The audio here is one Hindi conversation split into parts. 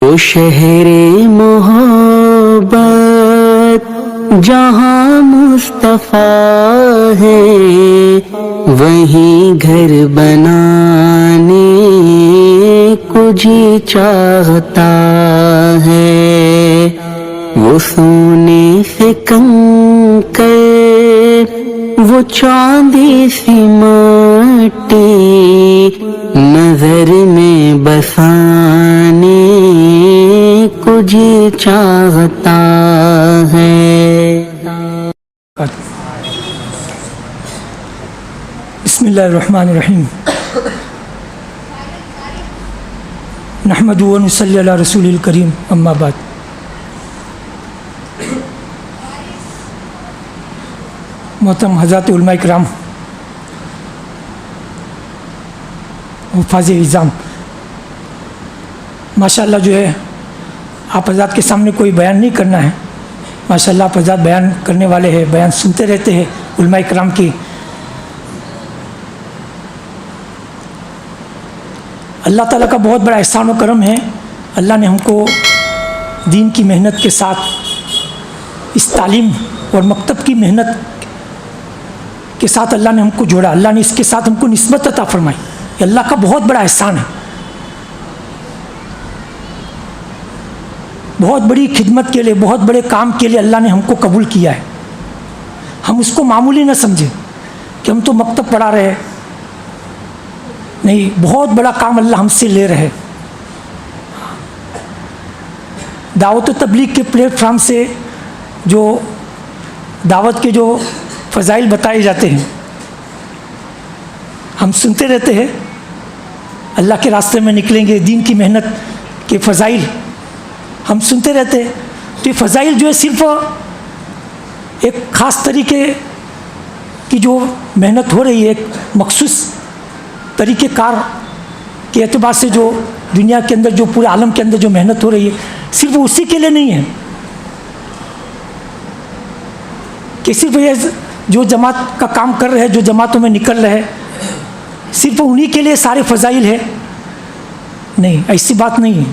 ओ शहरे मोहब्बत जहाँ मुस्तफ़ा है, वहीं घर बनाने को जी चाहता है। वो सोने से कंकर, वो चांदी सी मट्टी नजर में बसाने को जी चाहता है। बिस्मिल्लाहिर्रहमानिर्रहीम। नहमदुहु व नुसल्ली अला रसूलिल करीम, अम्मा बाद। मोहतरम हज़रात उलमा इकराम, हुफ़ाज़ इज़ाम, माशाअल्लाह जो है आप हज़रात के सामने कोई बयान नहीं करना है। माशाअल्लाह आप हज़रात बयान करने वाले हैं, बयान सुनते रहते हैं उलमा इकराम की। अल्लाह ताला का बहुत बड़ा एहसान और करम है। अल्लाह ने हमको दीन की मेहनत के साथ इस तालीम और मकतब की मेहनत के साथ अल्लाह ने हमको जोड़ा। अल्लाह ने इसके साथ हमको निस्बत अता फरमाई। ये अल्लाह का बहुत बड़ा एहसान है। बहुत बड़ी खिदमत के लिए, बहुत बड़े काम के लिए अल्लाह ने हमको कबूल किया है। हम उसको मामूली न समझें कि हम तो मकतब पढ़ा रहे हैं। नहीं, बहुत बड़ा काम अल्लाह हमसे ले रहे हैं। दावत व तबलीग के प्लेटफॉर्म से जो दावत के जो फ़ज़ाइल बताए जाते हैं, हम सुनते रहते हैं। अल्लाह के रास्ते में निकलेंगे, दीन की मेहनत के फ़ज़ाइल हम सुनते रहते हैं। तो ये फ़ज़ाइल जो है सिर्फ़ एक ख़ास तरीके की जो मेहनत हो रही है, एक मखसूस तरीक़ेकार के एतबार से जो दुनिया के अंदर, जो पूरे आलम के अंदर जो मेहनत हो रही है, सिर्फ उसी के लिए नहीं है कि सिर्फ ये जो जमात का काम कर रहे हैं, जो जमातों में निकल रहे हैं, सिर्फ उन्हीं के लिए सारे फ़ज़ाइल है। नहीं, ऐसी बात नहीं है।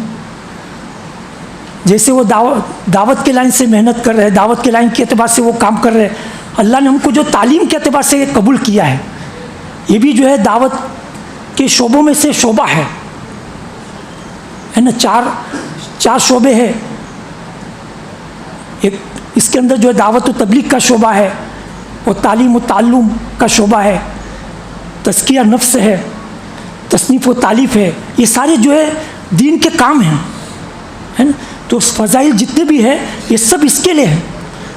जैसे वो दावत के लाइन से मेहनत कर रहे हैं, दावत के लाइन के एतबार से वो काम कर रहे हैं, अल्लाह ने हमको जो तालीम के एतबार से कबूल किया है, ये भी जो है दावत के शोबों में से शोबा है ना। चार शोबे हैं। एक इसके अंदर जो है दावत व तबलीग का शोबा है, और तालीम व ताल्लुम का शोबा है, तज़किया नफ्स है, तसनीफ़ व तालीफ़ है। ये सारे जो है दीन के काम हैं, है ना। तो फ़ज़ाइल जितने भी हैं, ये सब इसके लिए हैं।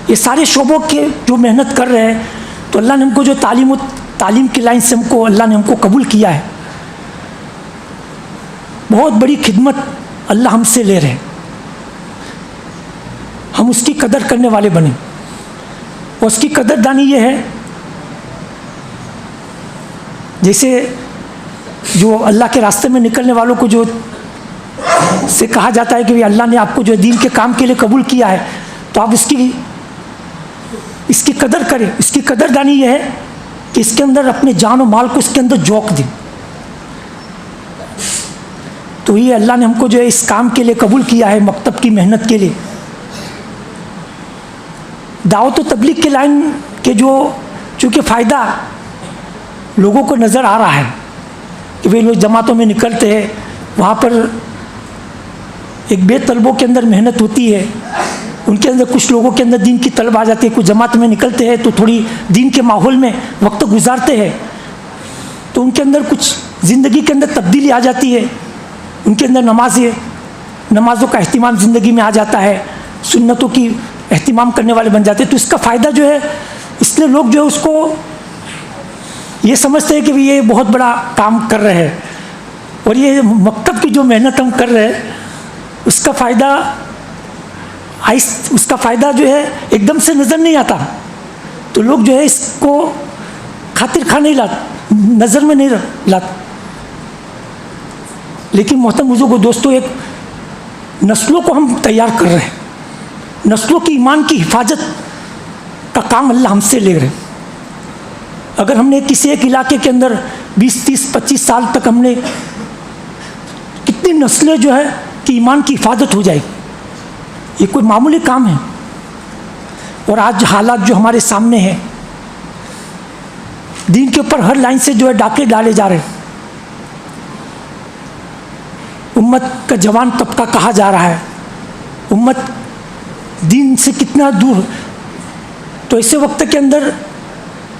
ये सारे शोबों के जो मेहनत कर रहे हैं, तो अल्लाह ने हमको जो तालीम की लाइन से हमको अल्लाह ने हमको कबूल किया है। बहुत बड़ी खिदमत अल्लाह हमसे ले रहे हैं। हम उसकी कदर करने वाले बने। और उसकी कदरदानी ये है, जैसे जो अल्लाह के रास्ते में निकलने वालों को जो से कहा जाता है कि अल्लाह ने आपको जो दीन के काम के लिए कबूल किया है, तो आप इसकी कदर करें। इसकी कदरदानी ये है कि इसके अंदर अपने जान और माल को इसके अंदर झोंक दें। तो ये अल्लाह ने हमको जो है इस काम के लिए कबूल किया है, मकतब की मेहनत के लिए। दावत व तबलीग के लाइन के जो चूँकि फ़ायदा लोगों को नज़र आ रहा है कि वे लोग जमातों में निकलते हैं, वहाँ पर एक बेतलबों के अंदर मेहनत होती है। उनके अंदर कुछ लोगों के अंदर दीन की तलब आ जाती है। कुछ जमात में निकलते हैं तो थोड़ी दीन के माहौल में वक्त गुजारते हैं, तो उनके अंदर कुछ ज़िंदगी के अंदर तब्दीली आ जाती है। उनके अंदर नमाज़ों का अहतिमाम ज़िंदगी में आ जाता है, सुन्नतों की अहतिमाम करने वाले बन जाते हैं। तो इसका फ़ायदा जो है, इसलिए लोग जो है उसको ये समझते हैं कि भी ये बहुत बड़ा काम कर रहे हैं, और ये मकतब की जो मेहनत हम कर रहे हैं उसका फ़ायदा जो है एकदम से नज़र नहीं आता। तो लोग जो है इसको खातिर खा नहीं लाते, नज़र में नहीं लाते। लेकिन मोहतरम बुजुर्गों, दोस्तों, एक नस्लों को हम तैयार कर रहे हैं। नस्लों की ईमान की हिफाजत का काम अल्लाह हमसे ले रहे हैं। अगर हमने किसी एक इलाके के अंदर 20, 30, 25 साल तक हमने कितनी नस्लें जो है कि ईमान की हिफाजत हो जाएगी। ये कोई मामूली काम है। और आज हालात जो हमारे सामने हैं, दीन के ऊपर हर लाइन से जो है डाके डाले जा रहे हैं। उम्मत का जवान तबका कहा जा रहा है, उम्मत दीन से कितना दूर। तो ऐसे वक्त के अंदर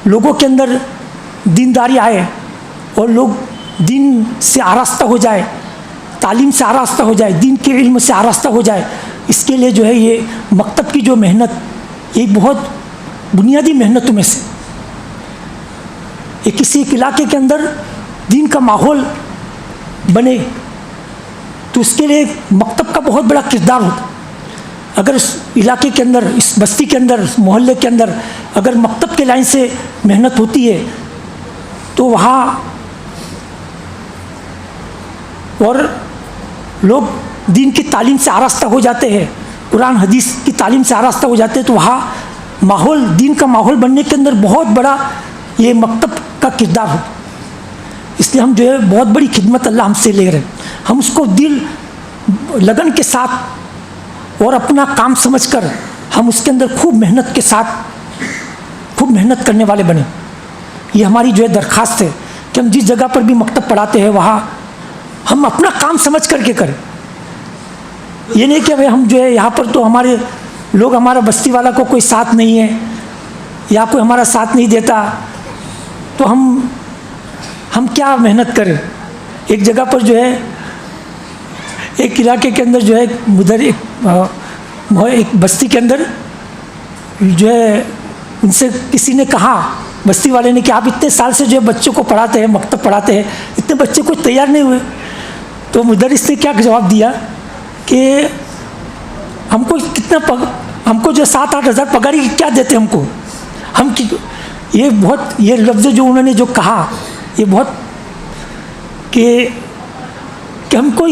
लोगों के अंदर दीनदारी आए और लोग दीन से आरास्ता हो जाए, तालीम से आरास्ता हो जाए, दीन के इल्म से आरास्ता हो जाए। इसके लिए जो है ये मकतब की जो मेहनत, ये बहुत बुनियादी मेहनतों में से। ये किसी एक इलाके के अंदर दीन का माहौल बने तो इसके लिए मकतब का बहुत बड़ा किरदार होता। अगर इस इलाके के अंदर, इस बस्ती के अंदर, इस मोहल्ले के अंदर अगर मकतब के लाइन से मेहनत होती है तो वहाँ और लोग दीन की तालीम से आरास्ता हो जाते हैं, कुरान हदीस की तालीम से आरास्ता हो जाते हैं, तो वहाँ माहौल, दीन का माहौल बनने के अंदर बहुत बड़ा ये मकतब का किरदार हो। इसलिए हम जो है बहुत बड़ी खिदमत अल्लाह हमसे ले रहे हैं। हम उसको दिल लगन के साथ और अपना काम समझकर हम उसके अंदर खूब मेहनत के साथ खूब मेहनत करने वाले बने। ये हमारी जो है दरख्वास्त है कि हम जिस जगह पर भी मकतब पढ़ाते हैं वहाँ हम अपना काम समझ करके करें। ये नहीं कि भाई हम जो है यहाँ पर तो हमारे लोग, हमारा बस्ती वाला को कोई साथ नहीं है या कोई हमारा साथ नहीं देता तो हम क्या मेहनत करें। एक जगह पर जो है एक इलाके के अंदर जो है उधर एक बस्ती के अंदर जो है उनसे किसी ने कहा, बस्ती वाले ने, कि आप इतने साल से जो है बच्चों को पढ़ाते हैं, मकतब पढ़ाते हैं, इतने बच्चे कुछ तैयार नहीं हुए। तो मुदर्रिस ने क्या जवाब दिया कि हमको हमको जो 7-8 हज़ार पगारी क्या देते हमको, हम ये लफ्ज़ जो उन्होंने जो कहा ये बहुत कि हमको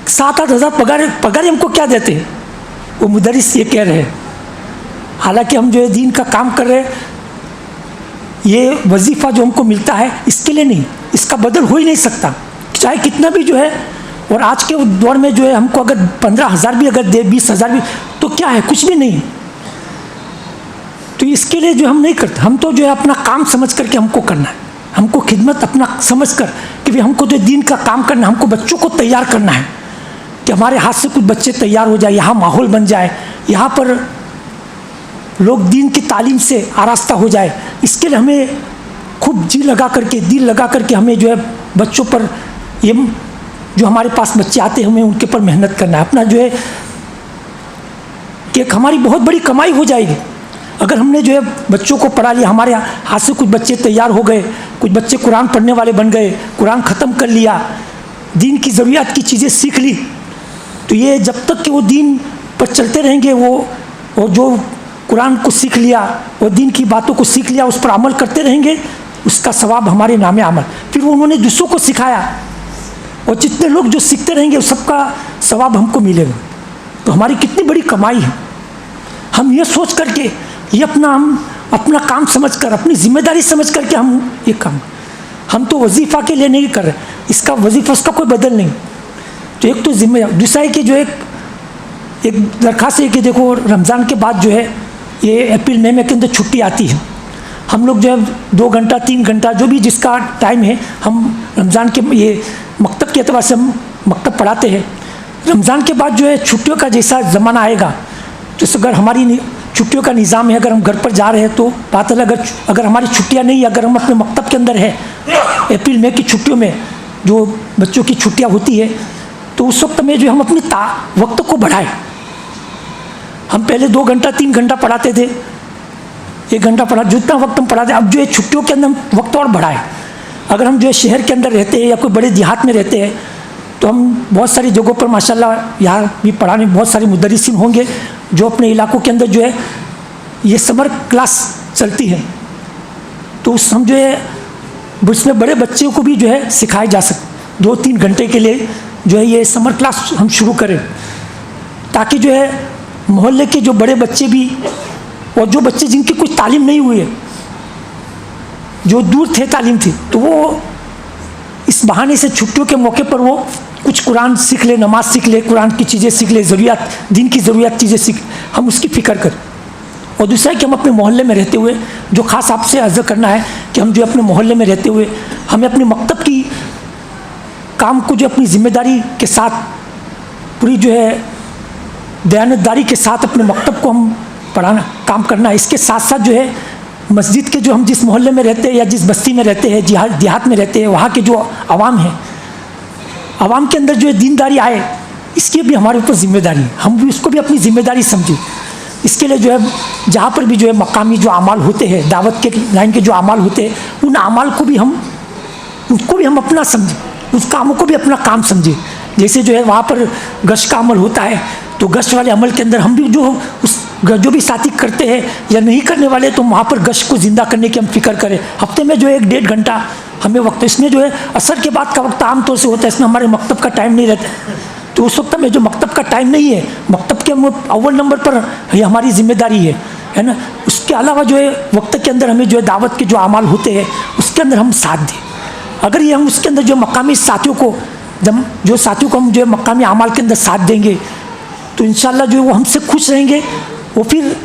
7-8 हज़ार पगारी हमको क्या देते हैं, वो मुदर्रिस ये कह रहे हैं। हालांकि हम जो है दीन का काम कर रहे हैं, ये वजीफ़ा जो हमको मिलता है इसके लिए नहीं, इसका बदल हो ही नहीं सकता चाहे कितना भी जो है। और आज के दौर में जो है हमको अगर 15,000 भी अगर दे, 20,000 भी, तो क्या है, कुछ भी नहीं। तो इसके लिए जो हम नहीं करते, हम तो जो है अपना काम समझ करके हमको करना है, हमको खिदमत अपना समझ कर कि भाई हमको जो दीन का काम करना है, हमको बच्चों को तैयार करना है कि हमारे हाथ से कुछ बच्चे तैयार हो जाए, यहाँ माहौल बन जाए, यहाँ पर लोग दीन की तालीम से आरास्ता हो जाए। इसके लिए हमें खूब जी लगा करके, दिल लगा करके हमें जो है बच्चों पर, ये जो हमारे पास बच्चे आते हैं हमें उनके पर मेहनत करना है। अपना जो है कि हमारी बहुत बड़ी कमाई हो जाएगी अगर हमने जो है बच्चों को पढ़ा लिया, हमारे हाथ से कुछ बच्चे तैयार हो गए, कुछ बच्चे कुरान पढ़ने वाले बन गए, कुरान ख़त्म कर लिया, दीन की ज़रूरियात की चीज़ें सीख ली, तो ये जब तक कि वो दीन पर चलते रहेंगे, वो जो कुरान को सीख लिया और दीन की बातों को सीख लिया, उस पर अमल करते रहेंगे, उसका सवाब हमारे नामे अमल। फिर वो उन्होंने दूसरों को सिखाया और जितने लोग जो सीखते रहेंगे उस सबका सवाब हमको मिलेगा। तो हमारी कितनी बड़ी कमाई है। हम ये सोच करके, ये हम अपना काम समझकर, अपनी जिम्मेदारी समझ करके हम ये काम, हम तो वजीफ़ा के लिए नहीं कर रहे, इसका वजीफ़ा उसका कोई बदल नहीं। तो एक तो जिम्मेदारी, दूसरा है कि जो एक दरख्वास्त है कि देखो रमज़ान के बाद जो है ये अप्रैल मई में के अंदर छुट्टी आती है, हम लोग जो है 2 घंटा 3 घंटा जो भी जिसका टाइम है, हम रमज़ान के ये मकतब के एतबार से हम मकतब पढ़ाते हैं। रमज़ान के बाद जो है छुट्टियों का जैसा ज़माना आएगा, तो अगर हमारी छुट्टियों का निज़ाम है, अगर हम घर पर जा रहे हैं तो बात अलग, अगर हमारी छुट्टियां नहीं, अगर हम अपने मकतब के अंदर है, अप्रैल मई की छुट्टियों में जो बच्चों की छुट्टियां होती है, तो उस वक्त में जो हम अपनी वक्त को बढ़ाएं। हम पहले 2 घंटा 3 घंटा पढ़ाते थे, 1 घंटा पढ़ा, जितना वक्त हम पढ़ाते, अब जो है छुट्टियों के अंदर हम वक्त और बढ़ाएं। अगर हम जो है शहर के अंदर रहते हैं या कोई बड़े देहात में रहते हैं, तो हम बहुत सारी जगहों पर माशाल्लाह यहाँ भी पढ़ाने बहुत सारे मुदर्रिसीन होंगे जो अपने इलाकों के अंदर जो है ये समर क्लास चलती है, तो उस हम जो है उसमें बड़े बच्चों को भी जो है सिखाए जा सकते। 2-3 घंटे के लिए जो है ये समर क्लास हम शुरू करें, ताकि जो है मोहल्ले के जो बड़े बच्चे भी और जो बच्चे जिनकी कुछ तालीम नहीं हुई है, जो दूर थे तालीम थी, तो वो इस बहाने से छुट्टियों के मौके पर वो कुछ कुरान सीख ले, नमाज सीख ले, कुरान की चीज़ें सीख ले, ज़रूरियात दीन की ज़रूरियात चीज़ें सीख, हम उसकी फ़िक्र करें। और दूसरा है कि हम अपने मोहल्ले में रहते हुए, जो ख़ास आपसे अर्ज़ करना है कि हम जो अपने मोहल्ले में रहते हुए हमें अपने मकतब की काम को जो अपनी ज़िम्मेदारी के साथ पूरी जो है दयानतदारी के साथ अपने मकतब को हम पढ़ाना काम करना है। इसके साथ साथ जो है मस्जिद के जो हम जिस मोहल्ले में रहते हैं या जिस बस्ती में रहते हैं, देहात में रहते हैं, वहाँ के जो आवाम है, आवाम के अंदर जो है दीनदारी आए, इसकी भी हमारे ऊपर जिम्मेदारी है। हम भी उसको भी अपनी ज़िम्मेदारी समझें। इसके लिए जो है जहाँ पर भी जो है मकामी जो अमाल होते हैं, दावत के लाइन के जो अमाल होते हैं, उन अमाल को भी हम उसको भी हम अपना समझें, उस कामों को भी अपना काम समझें। जैसे जो है वहाँ पर गश्त का अमल होता है, तो गश्त वाले अमल के अंदर हम भी जो भी साथी करते हैं या नहीं करने वाले, तो वहाँ पर गश्त को ज़िंदा करने की हम फिक्र करें। हफ्ते में जो है 1-1.5 घंटा हमें वक्त, इसमें जो है असर के बाद का वक्त आमतौर से होता है, इसमें हमारे मकतब का टाइम नहीं रहता। तो उस वक्त में जो मकतब का टाइम नहीं है, मकतब के अव्वल नंबर पर ये हमारी जिम्मेदारी है ना। उसके अलावा जो है वक्त के अंदर हमें जो है दावत के जो अमाल होते हैं उसके अंदर हम साथ दें। अगर ये हम उसके अंदर जो मकामी साथियों को हम जो है मकामी अमाल के अंदर साथ देंगे, तो इंशाल्लाह जो है वो हमसे खुश रहेंगे। वो फिर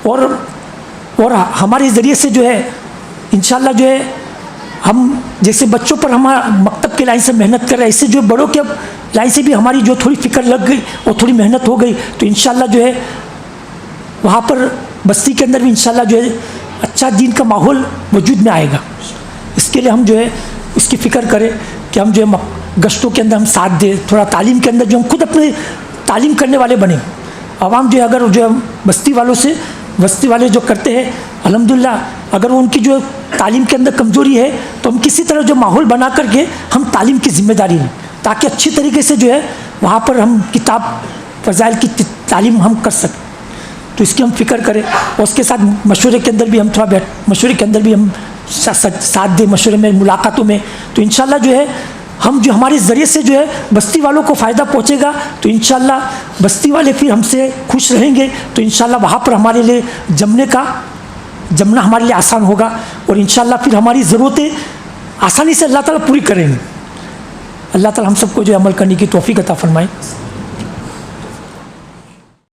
और हमारे ज़रिए से जो है इंशाल्लाह जो है हम जैसे बच्चों पर हमारा मकतब के लाइन से मेहनत कर रहे हैं, इससे जो बड़ों के लाइन से भी हमारी जो थोड़ी फिक्र लग गई और थोड़ी मेहनत हो गई, तो इंशाल्लाह जो है वहाँ पर बस्ती के अंदर भी इंशाल्लाह जो है अच्छा दीन का माहौल वजूद में आएगा। इसके लिए हम जो है उसकी फ़िक्र करें कि हम जो है गश्तों के अंदर हम साथ दें, थोड़ा तालीम के अंदर जो हम खुद अपने तालीम करने वाले बने। आवाम जो है अगर जो है बस्ती वाले जो करते हैं, अल्हम्दुलिल्लाह अगर वो उनकी जो तालीम के अंदर कमज़ोरी है, तो हम किसी तरह जो माहौल बना करके हम तालीम की ज़िम्मेदारी लें, ताकि अच्छी तरीके से जो है वहाँ पर हम किताब फ़ज़ाइल की तालीम हम कर सकें। तो इसकी हम फ़िक्र करें और उसके साथ मशवरे के अंदर भी हम मशवरे के अंदर भी हम साथ दें, मशवरे में, मुलाकातों में। तो इंशाल्लाह जो है हम जो हमारे ज़रिए से जो है बस्ती वालों को फ़ायदा पहुँचेगा, तो इंशाल्लाह बस्ती वाले फिर हमसे खुश रहेंगे। तो इंशाल्लाह वहाँ पर हमारे लिए जमना हमारे लिए आसान होगा और इंशाल्लाह फिर हमारी ज़रूरतें आसानी से अल्लाह ताला पूरी करेंगे। अल्लाह ताला हम सबको जो अमल करने की तौफीक अता फरमाए।